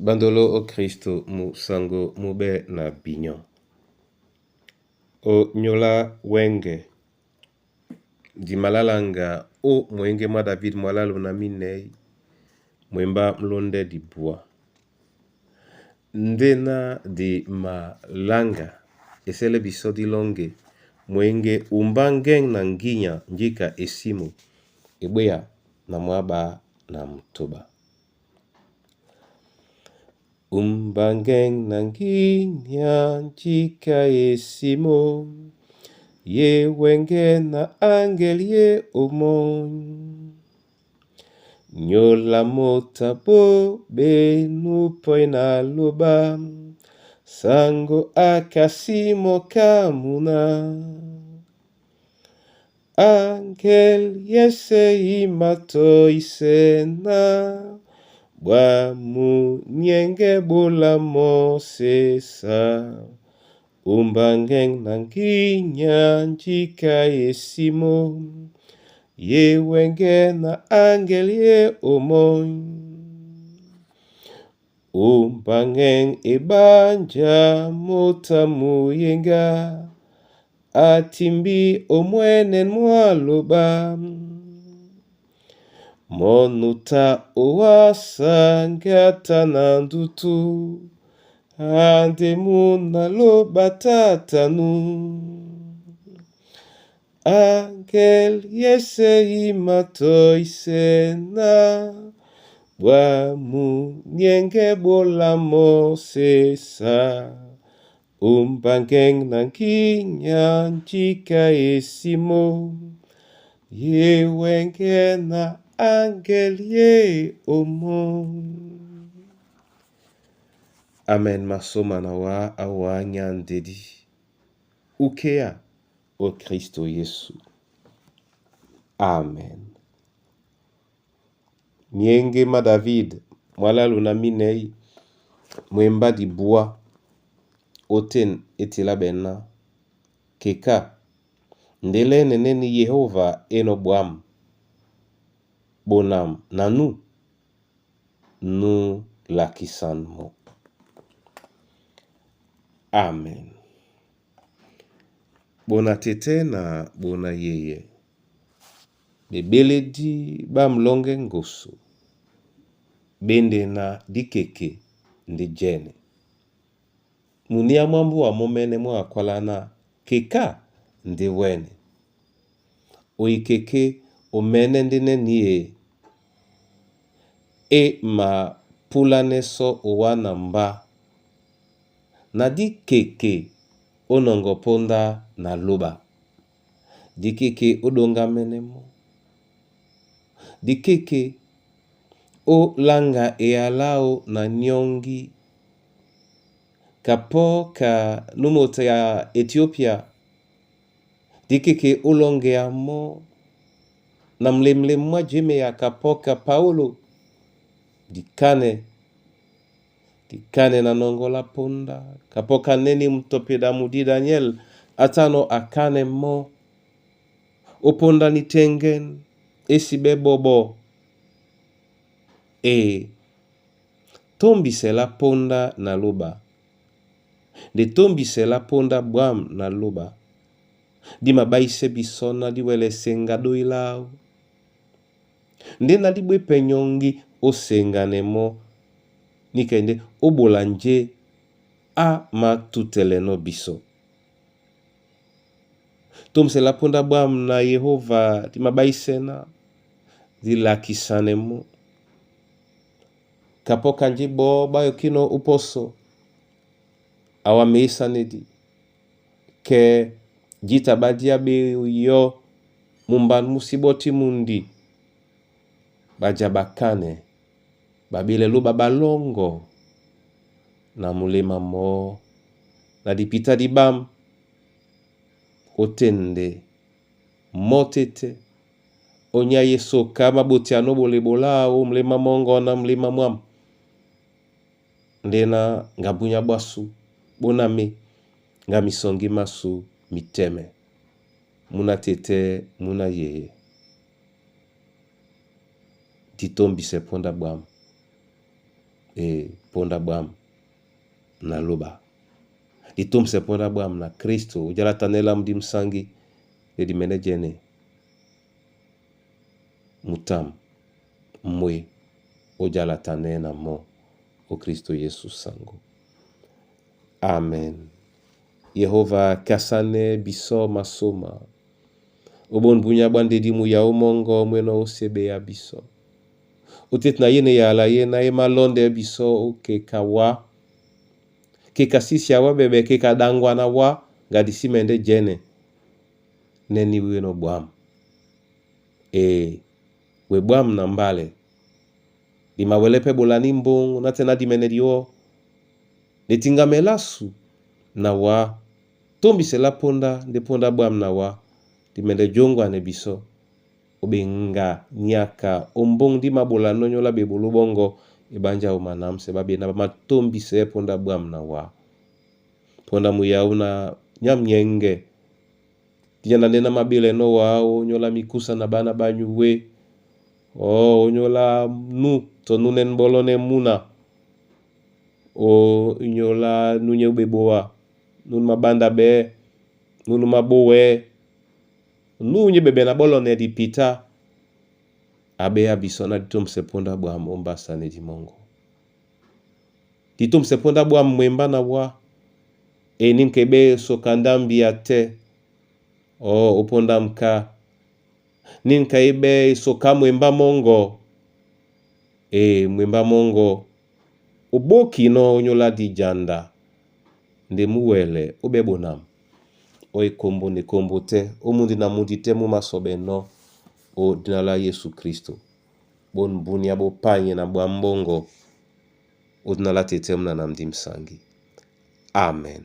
Bandolo o Kristo mu sango mube na binyo. O nyola wenge. Di malalanga o mwenge mwa David mwalalo na minei. Mwemba mlonde di bua. Ndena di malanga. Esele bisodi longe. Mwenge umbangeng na nginya njika esimu. Ibwea na mwaba na mtoba. Umbangeng na nginya njika esimo. Ye wenge na angelie omon. Nyola mota bo benu poina loba. Sango akasimo kamuna. Angel yese imato isena. Bwa mu nyenge bola mosesa. Umbangeng nanginya njika esimo. Ye wenge na angelie omon. Umbangeng ebanja mota muyenga. Atimbi omwenen mwaloba. Monuta oasa ngata nandutu. Ande muna loba tatanu. Angel yese imato isena. Bwa mu nyenge bola mosesa. Umbangeng nanginya njika esimo. Ye wenge na angelie omon. Amen masoma na wa awa nyandedi. Ukea o Kristo Yesu. Amen. Nyenge ma David mwalalo na minei. Mwemba di bua. Oten etila bena. Keka. Ndele neneni Yehova enobuam. Bonam nanu. Nu lakisan mo. Amen. Bona tete na bona yeye. Bebele di bamlonge ngosu. Bende na dikeke ndi jene. Munia mambu wa momene mwa akwala na keka ndi wene. Oikeke omene ndine niye. E ma pulane so owana mba. Na dikeke onongoponda na loba. Dikeke odonga menemo. Dikeke o langa e alao na nyongi. Kapo ka numote ya Ethiopia. Dikeke olonge amo. Na mlemle mwa jeme ya kapoka Paulo. Dikane na nongola ponda. Kapoka neni mtopeda mudi Daniel. Atano akane mo. Oponda ni tengen. Esibe bobo. Tombi se la ponda na loba. De tombi se la ponda buam na loba. Di mabaise bisona di wele senga do ilau. Ndena di bwe penyongi o senga nemo. Nikende obolanje a ma tutele no biso. Tom se la ponda buam na Yehova di mabaise na. Di lakisanemo. Kapo kanji bo bayo kino uposo. Awa meisa nedi. Ke jita badia be yo mumban musiboti mundi. Bajabakane. Babile luba balongo. Na mulema mo. Na dipita di bam. Otende. Motete. Onya yeso kama boti anobole bola o mlema mongo na mlema mwam. Ndena ngabunya basu. Boname. Nga misongi masu miteme. Muna tete, muna yeye. Titombi se ponda bwam. ponda bwam na luba. Ditumse ponda bwam na Kristo ujala tanela mdi msangi di menejene mutam mwe ujala tanena mo o Kristo Yesu sango. Amen. Yehova kasane biso masoma obon bunya bande dimu ya umongo mweno osebe ya biso. Utet na yene ya la yena ema londe biso ke kawa ke kasisi ya wabebe ke kadangwa na wa gadisi mende jene neni weno bwam. We bwam na mbale di mawelepe bolani mbong na tena di menedio netinga melasu na wa tombi se la ponda de ponda bwam na wa di mende jongwa ne biso obenga nyaka ombong di mabola nonyo la bebulu bongo ibanja umanam se babe na matombi se ponda bwam na wa ponda muyauna nyam nyenge tijana nena mabile no wa nyola mikusa na bana banyuwe nyola nu to nunen bolone muna nyola nunye ubeboa nun mabanda be nunu mabowe nunye bebe na bolone di pita abe abisona ditum seponda bwam ombasa ne di mongo ditum seponda bwam mwemba na wa ninkebe sokandambi ate oponda mka ninkaibe soka mwemba mongo mwemba mongo oboki no nyola di janda nde muwele obebonam kombo ne kombo te omundi na mundi te mu masobe no o dinala Yesu Kristo bon bunya bo panye na bwambongo o dinala tetem na namdi msangi. Amen.